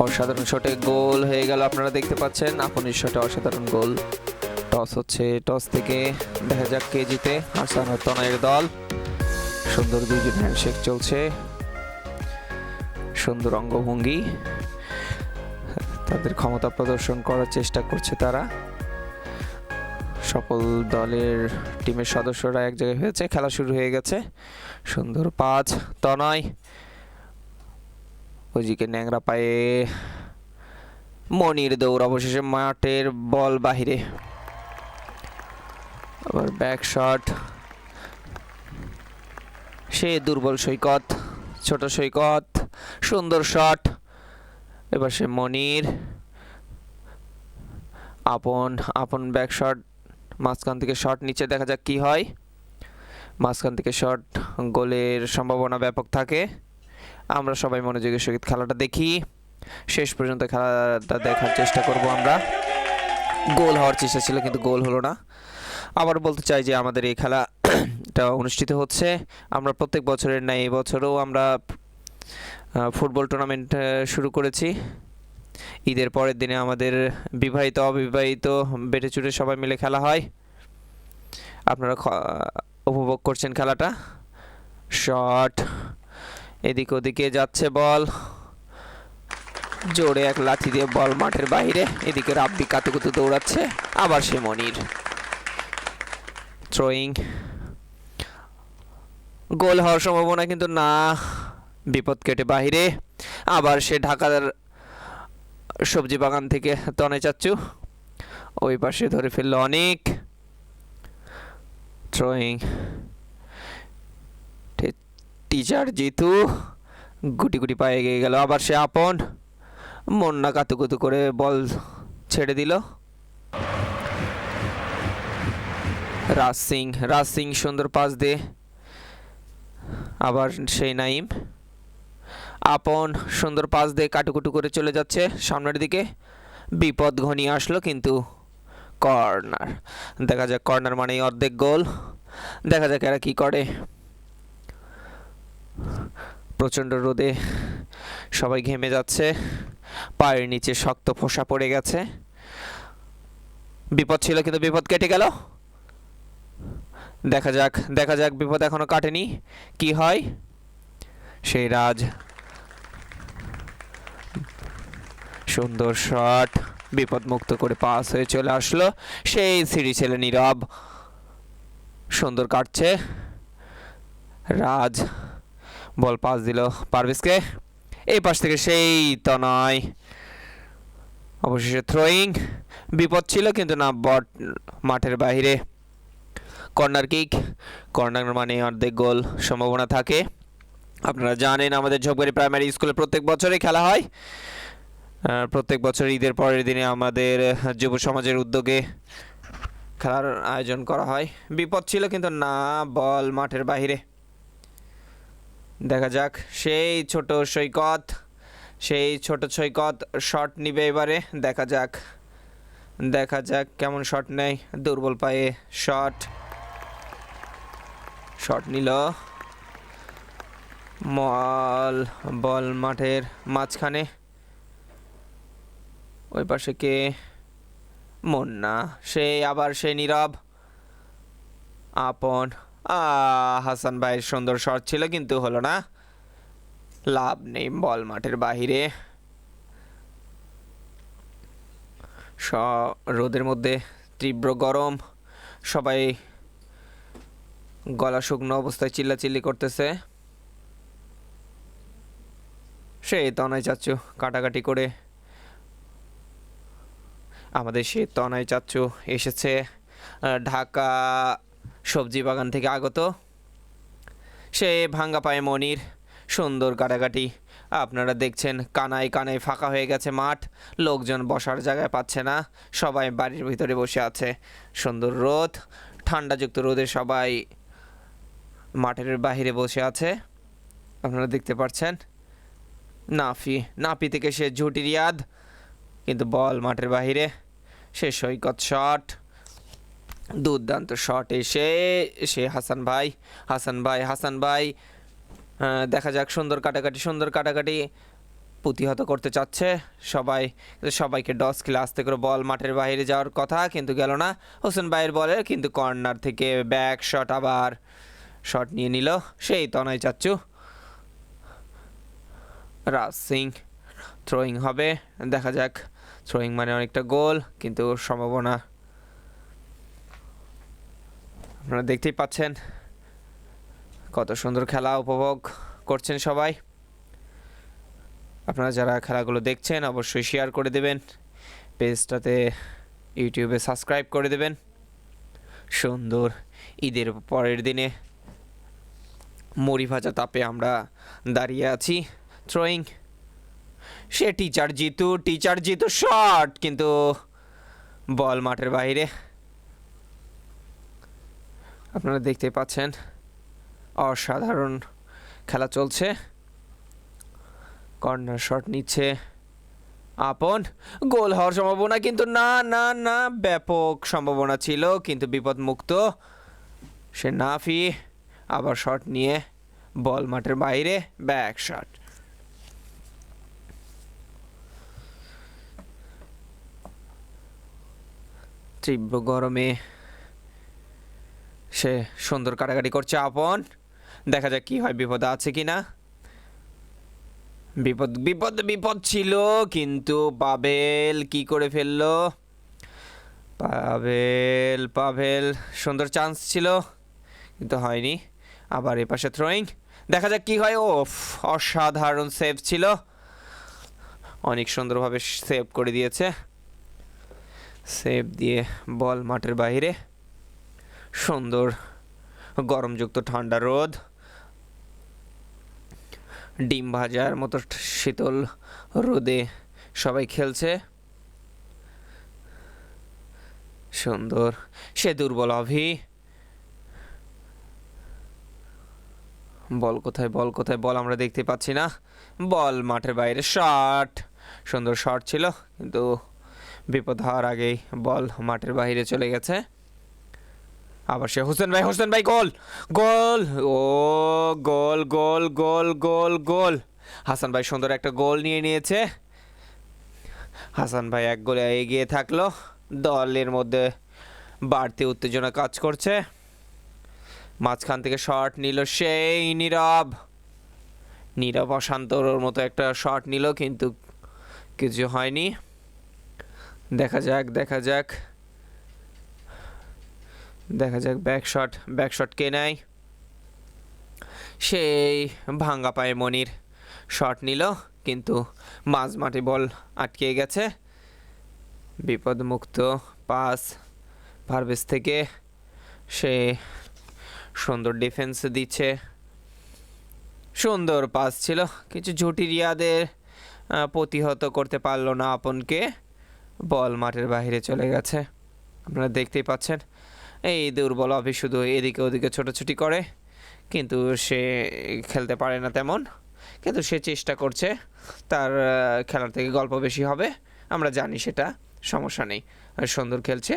অসাধারণ শটে গোল হয়ে গেল, আপনারা দেখতে পাচ্ছেন আপনের শটে অসাধারণ গোল। টস হচ্ছে, টস থেকে দেখা যাক কে জিতে। হাসান ও তনয়ের দল, সুন্দর দুইজন হ্যান্ডশেক চলছে, সুন্দর অঙ্গভঙ্গি, তাদের ক্ষমতা প্রদর্শন করার চেষ্টা করছে তারা। সকল দলের টিমের সদস্যরা এক জায়গায় হয়েছে, খেলা শুরু হয়ে গেছে। সুন্দর পাঁচ, তনয় ওইদিকে ন্যাংরা পায়ে মনির দৌড়, অবশেষে মাঠের বল বাহিরে। আবার ব্যাক শট, সে দুর্বল সৈকত, ছোট সৈকত, সুন্দর শট। এবার সে মনির, আপন ব্যাক শট, মাঝখান থেকে শট নিচে, দেখা যাক কি হয়। মাঝখান থেকে শট, গোলের সম্ভাবনা ব্যাপক থাকে। আমরা সবাই মনোযোগের সহিত খেলাটা দেখি, শেষ পর্যন্ত খেলাটা দেখার চেষ্টা করব আমরা। গোল হওয়ার চেষ্টা ছিল কিন্তু গোল হলো না। আবার বলতে চাই যে আমাদের এই খেলাটা অনুষ্ঠিত হচ্ছে, আমরা প্রত্যেক বছরের ন্যায় এই বছরও আমরা ফুটবল টুর্নামেন্ট শুরু করেছি। ঈদের পরের দিনে আমাদের বিবাহিত অবিবাহিত বেটে চুটে সবাই মিলে খেলা হয়। আপনারা উপভোগ করছেন খেলাটা। শট, এদিক ওদিকে যাচ্ছে বল, জোরে এক লাথি দিয়ে বল মাঠের বাইরে। এদিকে রাব্বি কাতুকুতু দৌড়াচ্ছে, আবার সে মনির থ্রোয়িং। গোল হওয়ার সম্ভাবনা কিন্তু না, বিপদ কেটে বাহিরে। আবার সে ঢাকার সবজি বাগান থেকে তনয় চাচ্চু, ওই পাশে ধরে ফেললো অনেক। থ্রোয়িং, টিচার জিতু গুটি গুটি পায়ে গিয়ে গেল। আবার সে আপন, মন্না কাতুকুতু করে বল ছেড়ে দিল। রাজ সিং সুন্দর পাস দিয়ে, আবার সেই নাইম, আপন সুন্দর পাস দিয়ে কাটুকুটু করে চলে যাচ্ছে সামনের দিকে। বিপদ ঘনিয়ে আসলো কিন্তু কর্নার। দেখা যাক কর্নার মানেই অর্ধেক গোল। দেখা যাক এরা কি করে। প্রচণ্ড রোদে সবাই ঘেমে যাচ্ছে, পায়ের নিচে শক্ত ফোসা পড়ে গেছে। বিপদ ছিল কিন্তু বিপদ কেটে গেল। দেখা যাক বিপদ এখনো কাটেনি, কি হয়। সেই রাজ, সুন্দর শট, বিপদ মুক্ত করে পাস হয়ে চলে আসলো। সেই সিঁড়ি ছেলে নীরব, সুন্দর কাটছে। রাজ বল পাস দিল পারভেজকে, এই পাশ থেকে সেই তনয়, অবশেষে থ্রোয়িং। বিপদ ছিল কিন্তু না, বট মাঠের বাইরে। কর্নার কিক, কর্নার মানে অর্ধেক গোল সম্ভাবনা থাকে। আপনারা জানেন আমাদের ঝোপগাড়ি প্রাইমারি স্কুলে প্রত্যেক বছরই খেলা হয়। প্রত্যেক বছর ঈদের পরের দিনে আমাদের যুব সমাজের উদ্যোগে খেলার আয়োজন করা হয়। বিপদ ছিল কিন্তু না, বল মাঠের বাইরে। দেখা যাক সেই ছোট সৈকত, শট নিবে এবারে। দেখা যাক কেমন শট নেয়। দুর্বল পায়ে শট নিল। বল মাঠের মাঝখানে, ওই পাশে কে, মন্না, আবার সে নীরব, আপন। হাসান ভাইয়ের সুন্দর শট ছিল কিন্তু হলো না, লাভ নেই, বল মাঠের বাহিরে। রোদের মধ্যে তীব্র গরম, সবাই গলা শুকনো অবস্থায় চিল্লাচিল্লি করতেছে। সেই তনয় চাচ্চু কাটাকাটি করে, আমাদের সেই তনয় চাচ্চু এসেছে ঢাকা সবজি বাগান থেকে আগত। সে ভাঙ্গা পায়ে মনির, সুন্দর কাটাকাটি। আপনারা দেখছেন কানায় কানায় ফাঁকা হয়ে গেছে মাঠ, লোকজন বসার জায়গায় পাচ্ছে না, সবাই বাড়ির ভিতরে বসে আছে। সুন্দর রোদ, ঠান্ডাযুক্ত রোদে সবাই মাঠের বাহিরে বসে আছে, আপনারা দেখতে পাচ্ছেন। নাফি থেকে সে ঝুটি রিয়াদ, কিন্তু বল মাঠের বাহিরে। সে সৈকত শট, দুর্দান্ত শট এসে সে হাসান ভাই। দেখা যাক সুন্দর কাটাকাটি, প্রতিহত করতে চাচ্ছে সবাইকে ডস খেলে আস্তে করে বল মাঠের বাইরে যাওয়ার কথা, কিন্তু গেল না। হোসেন ভাইয়ের বলে কিন্তু কর্নার থেকে ব্যাক শট, আবার শট নিয়ে নিল সেই তনয় চাচ্চু। রাজ সিং থ্রোয়িং হবে, দেখা যাক। থ্রোয়িং মানে অনেকটা গোল, কিন্তু সম্ভাবনা আপনারা দেখতেই পাচ্ছেন কত সুন্দর খেলা উপভোগ করছেন সবাই। আপনারা যারা খেলাগুলো দেখছেন অবশ্যই শেয়ার করে দেবেন, পেজটাতে ইউটিউবে সাবস্ক্রাইব করে দেবেন। সুন্দর ঈদের পরের দিনে মুড়ি ভাজা তাপে আমরা দাঁড়িয়ে আছি। থ্রোয়িং, সে টিচার জিতু শট, কিন্তু বল মাঠের বাইরে। আপনারা দেখতে পাচ্ছেন অসাধারণ খেলা চলছে। কর্নার শট নিচ্ছে আপন, গোল হওয়ার সম্ভাবনা, কিন্তু না না না, ব্যাপক সম্ভাবনা ছিল কিন্তু বিপদ মুক্ত সে নাফি। আবার শট নিয়ে বল মাঠের বাইরে, ব্যাক শট। তীব্র গরমে সে সুন্দর কাটাকাটি করছে আপন, দেখা যাক কি হয়, বিপদ আছে কিনা। বিপদ বিপদ বিপদ ছিল, কিন্তু পাভেল কি করে ফেললো। পাভেল সুন্দর চান্স ছিল কিন্তু হয়নি। আবার এপাশে থ্রোয়িং, দেখা যাক কি হয়। ও অসাধারণ সেভ ছিল, অনেক সুন্দরভাবে সেভ করে দিয়েছে। সেভ দিয়ে বল মাঠের বাইরে। সুন্দর গরমযুক্ত ঠান্ডা রোদ, ডিম ভাজার মতো শীতল রোদে সবাই খেলছে। সুন্দর, সে দুর্বল অভি। বল কোথায় বল আমরা দেখতে পাচ্ছি না। বল মাঠের বাইরে, শট, সুন্দর শট ছিল কিন্তু বিপদ হওয়ার আগেই বল মাঠের বাইরে চলে গেছে। আবার সে হোসেন ভাই গোল গোল, ও গোল গোল গোল গোল গোল। হাসান ভাই সুন্দর একটা গোল নিয়ে নিয়েছে। হাসান ভাই এক গোলে এগিয়ে থাকলো, দলের মধ্যে বাড়তি উত্তেজনা কাজ করছে। মাঝখান থেকে শট নিল সেই নীরব অশান্তর মতো একটা শট নিল, কিন্তু কিছু হয়নি। দেখা যাক ব্যাক শট কে নেয়। সেই ভাঙ্গা পায়ে মনির শট নিল, কিন্তু মাঝ মাঠে বল আটকে গেছে। বিপদমুক্ত পাস পারভেজ থেকে, সে সুন্দর ডিফেন্স দিচ্ছে। সুন্দর পাস ছিল, কিছু ঝুটি রিয়াদের প্রতিহত করতে পারলো না আপনকে। বল মাঠের বাইরে চলে গেছে। আপনারা দেখতেই পাচ্ছেন এই দুর্বল অভি শুধু এদিকে ওদিকে ছোটাছুটি করে, কিন্তু সে খেলতে পারে না তেমন। কিন্তু সে চেষ্টা করছে, তার খেলার থেকে গল্প বেশি হবে, আমরা জানি সেটা, সমস্যা নেই। সুন্দর খেলছে।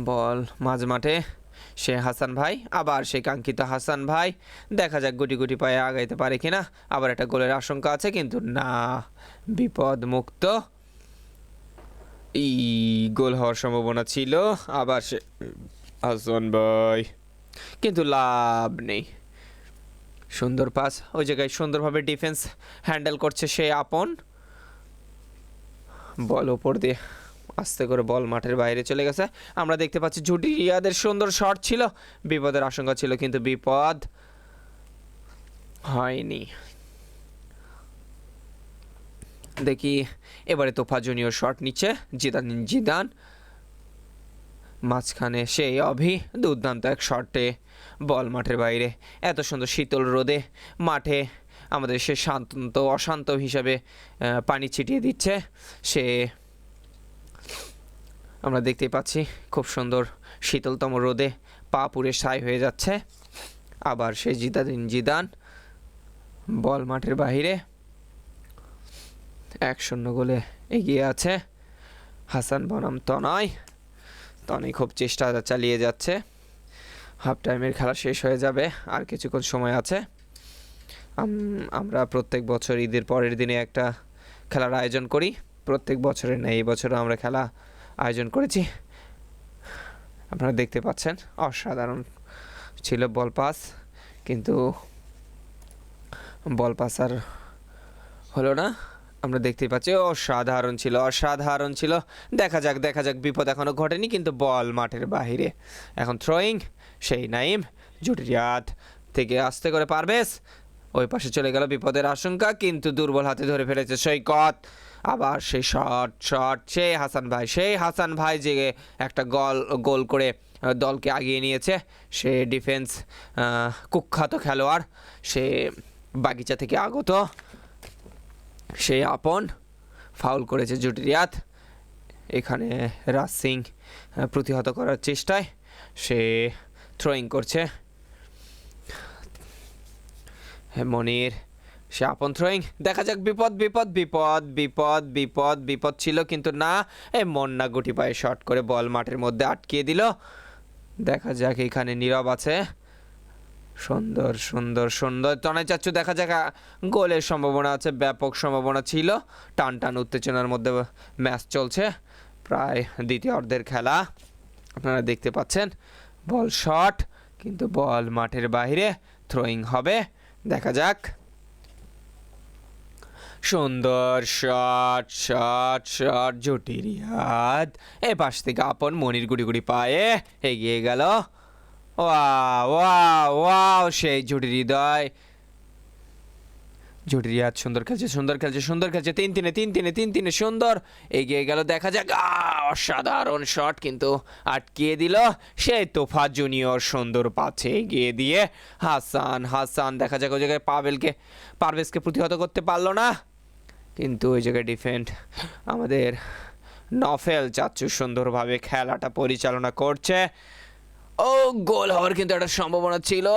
বল মাঝ মাঠে, সে হাসান ভাই, আবার সেই কাঙ্ক্ষিত হাসান ভাই, দেখা যাক গুটি গুটি পায়ে আগাইতে পারে কিনা। আবার একটা গোলের আশঙ্কা আছে, কিন্তু না, বিপদ মুক্ত। গোল হওয়ার সম্ভাবনা ছিল, আবার সে হাসান ভাই, কিন্তু লাভ নেই। সুন্দর পাস, ওই জায়গায় সুন্দরভাবে ডিফেন্স হ্যান্ডেল করছে সে আপন। বল ওপর দিয়ে আস্তে করে বল মাঠের বাইরে চলে গেছে। আমরা দেখতে পাচ্ছি ঝুটি রিয়াদের সুন্দর শট ছিল, বিপদের আশঙ্কা ছিল কিন্তু বিপদ হয়নি। দেখি এবারে তোফা জুনিয়র শট নিচ্ছে, জিদান মাঝখানে সেই অভি, দুর্দান্ত এক শটে বল মাঠের বাইরে। এত সুন্দর শীতল রোদে মাঠে আমাদের সে অশান্ত হিসাবে পানি ছিটিয়ে দিচ্ছে। সে আমরা দেখতেই পাচ্ছি খুব সুন্দর শীতলতম রোদে পা পুড়ে ছাই হয়ে যাচ্ছে। আবার সে জিদান বল মাঠের বাইরে, 1-0 গোলে এগিয়ে আছে হাসান বনাম তনয় খুব চেষ্টা চালিয়ে যাচ্ছে। হাফ টাইমের খেলা শেষ হয়ে যাবে, আর কিছুক্ষণ সময় আছে। আমরা প্রত্যেক বছর ঈদের পরের দিনে একটা খেলার আয়োজন করি। প্রত্যেক বছরের ন্যায় এই বছরও আমরা খেলা আয়োজন করেছি। আপনারা দেখতে পাচ্ছেন অসাধারণ ছিল বল পাস, কিন্তু বল পাস আর হলো না। আমরা দেখতে পাচ্ছি অসাধারণ ছিল। দেখা যাক বিপদ এখনো ঘটেনি, কিন্তু বল মাঠের বাহিরে। এখন থ্রোয়িং, সেই নাইম, জুটিরিয়াত থেকে আস্তে করে পারভেজ ওই পাশে চলে গেল, বিপদের আশঙ্কা, কিন্তু দুর্বল হাতে ধরে ফেলেছে সৈকত। আবার সেই শট সেই হাসান ভাই যে একটা গোল করে দলকে আগিয়ে নিয়েছে। সে ডিফেন্স কুখ্যাত খেলোয়াড়, সে বাগিচা থেকে আগত, সে আপন ফাউল করেছে জুটিরিয়াত। এখানে রাজ সিং প্রতিহত করার চেষ্টায় সে থ্রোয়িং করছে। মনির, সে আপন থ্রোয়িং। দেখা যাক বিপদ ছিল, কিন্তু না, মন্না গুটি পায়ে শট করে বল মাঠের মধ্যে আটকিয়ে দিল। দেখা যাক এখানে নীরব আছে। সুন্দর তনয় চাচ্চু, দেখা যাক গোলের সম্ভাবনা আছে, ব্যাপক সম্ভাবনা ছিল। টান উত্তেজনার মধ্যে ম্যাচ চলছে, প্রায় দ্বিতীয় অর্ধের খেলা। আপনারা দেখতে পাচ্ছেন বল শট, কিন্তু বল মাঠের বাইরে, থ্রোয়িং হবে। দেখা যাক। সুন্দর শট জুটিরিয়াত, এ পাশ থেকে আপন মনির গুড়ি পায়ে এগিয়ে গেল। ওয়াও সেই জুটিরিয়াত সুন্দর খেলছে। তিন তিনে সুন্দর এগিয়ে গেল। দেখা যাক, অসাধারণ শট, কিন্তু আটকিয়ে দিল সেই তোফা জুনিয়র। সুন্দর পাচ্ছে এগিয়ে দিয়ে হাসান দেখা যাক ওই জায়গায় পারভেজকে প্রতিহত করতে পারলো না, কিন্তু ওই জায়গায় ডিফেন্ড আমাদের নফেল চাচ্চু সুন্দরভাবে খেলাটা পরিচালনা করছে। গোল হওয়ার কিন্তু একটা সম্ভাবনা ছিল।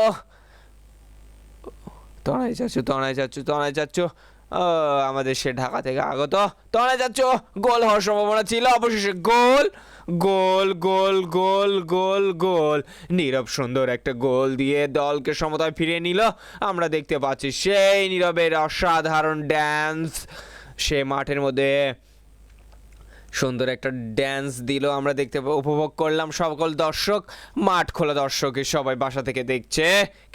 তনয় চাচ্চু আমাদের সে ঢাকা থেকে আগত। তনয় চাচ্চু, গোল হওয়ার সম্ভাবনা ছিল, অবশেষে গোল। নীরব সুন্দর একটা গোল দিয়ে দলকে সমতায় ফিরিয়ে নিল। আমরা দেখতে পাচ্ছি সেই নীরবের অসাধারণ ড্যান্স, সে মাঠের মধ্যে সুন্দর একটা ড্যান্স দিল, আমরা উপভোগ করলাম সকল দর্শক। মাঠ খোলা দর্শকের সবাই বাসা থেকে দেখছে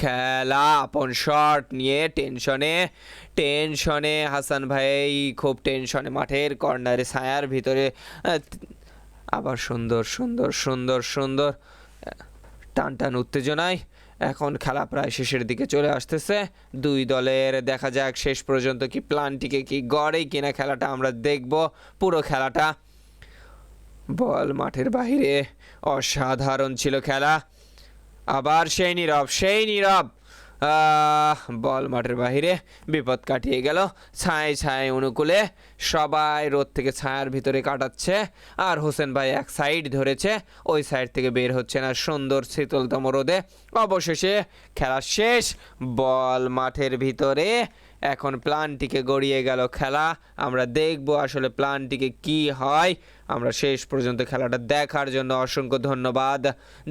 খেলা। আপন শট নিয়ে টেনশনে হাসান ভাই খুব টেনশনে মাঠের কর্নারে ছায়ার ভিতরে। আবার সুন্দর টান উত্তেজনায় এখন খেলা প্রায় শেষের দিকে চলে আসতেছে। দুই দলের দেখা যাক শেষ পর্যন্ত কি প্ল্যানটিকে কি গড়ে কিনা, খেলাটা আমরা দেখব পুরো খেলাটা। বল মাঠের বাইরে, অসাধারণ ছিল খেলা। আবার সেই নীরব বল মাঠের বাইরে, বিপদ কাটিয়ে গেল। ছায় অনুকূলে সবাই রোদ থেকে ছায়ার ভিতরে কাটাচ্ছে, আর হোসেন ভাই এক সাইড ধরেছে, ওই সাইড থেকে বের হচ্ছে না। সুন্দর শীতলতম রোদে অবশেষে খেলা শেষ। বল মাঠের ভিতরে, এখন প্ল্যানটিকে গড়িয়ে গেল খেলা। আমরা দেখব আসলে প্ল্যানটিকে কি হয়। আমরা শেষ পর্যন্ত খেলাটা দেখার জন্য অসংখ্য ধন্যবাদ।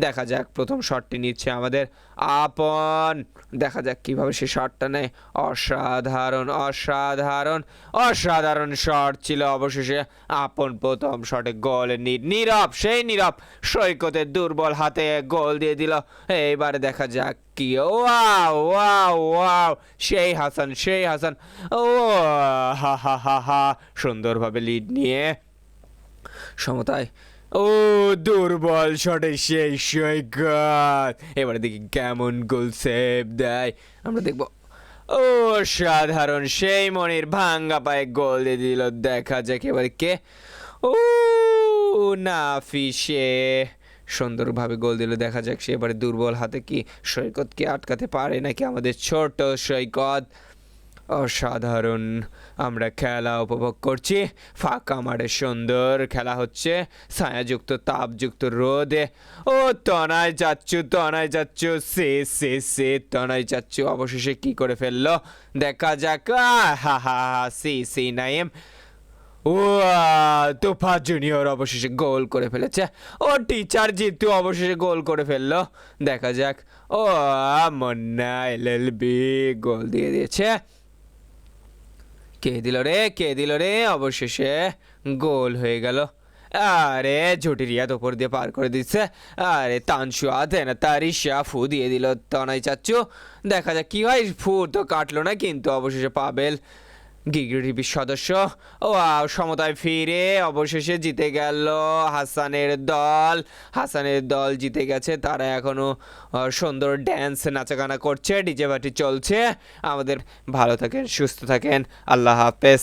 দেখা যাক প্রথম শটটি নিচ্ছে আমাদের আপন, দেখা যাক কিভাবে সে শটটা নেয়। অসাধারণ শট ছিল। অবশেষে আপন প্রথম শটে গোল। নীরব সৈকতের দুর্বল হাতে গোল দিয়ে দিল। এইবারে দেখা যাক কি। ওয়াও সেই হাসান ও হা সুন্দরভাবে লিড নিয়ে সমতায়। দুর্বল শটে সেই সৈকত, এবারে দেখি কেমন গোল সেভ দেয়। আমরা দেখব সাধারণ সেই মনির ভাঙ্গা পায়ে গোল দিয়ে দিল। দেখা যাক এবারে কে। নাফিসে সুন্দরভাবে গোল দিল। দেখা যাক সে এবারে দুর্বল হাতে কি সৈকতকে আটকাতে পারে নাকি আমাদের ছোট সৈকত। অসাধারণ আমরা খেলা উপভোগ করছি। ফাঁকা মাঠে সুন্দর খেলা হচ্ছে, ছায়াযুক্ত তাপযুক্ত রোদে। তনয় চাচ্চু তনয় চাচ্চু অবশেষে কি করে ফেললো দেখা যাক। সি নাইম ও তোফা জুনিয়র অবশেষে গোল করে ফেলেছে। ও টিচার জিতু অবশেষে গোল করে ফেললো। দেখা যাক। ও মুন্না এলএলবি গোল দিয়ে দিয়েছে। কে দিল রে অবশেষে গোল হয়ে গেল। আরে ঝুটিরিয়া তো উপর দিয়ে পার করে দিচ্ছে। আরে তানসু দেন তারিশা ফু দিয়ে দিল তনাই চাচ্চু। দেখা যাক কি হয়। ফু তো কাটলো না, কিন্তু অবশেষে পাবেল গিগরিবির সদস্য ও সমতায় ফিরে অবশেষে জিতে গেল হাসানের দল জিতে গেছে। তারা এখনো সুন্দর ড্যান্স নাচাগানা করছে, ডিজে পার্টি চলছে। আমাদের ভালো থাকেন, সুস্থ থাকেন, আল্লাহ হাফেজ।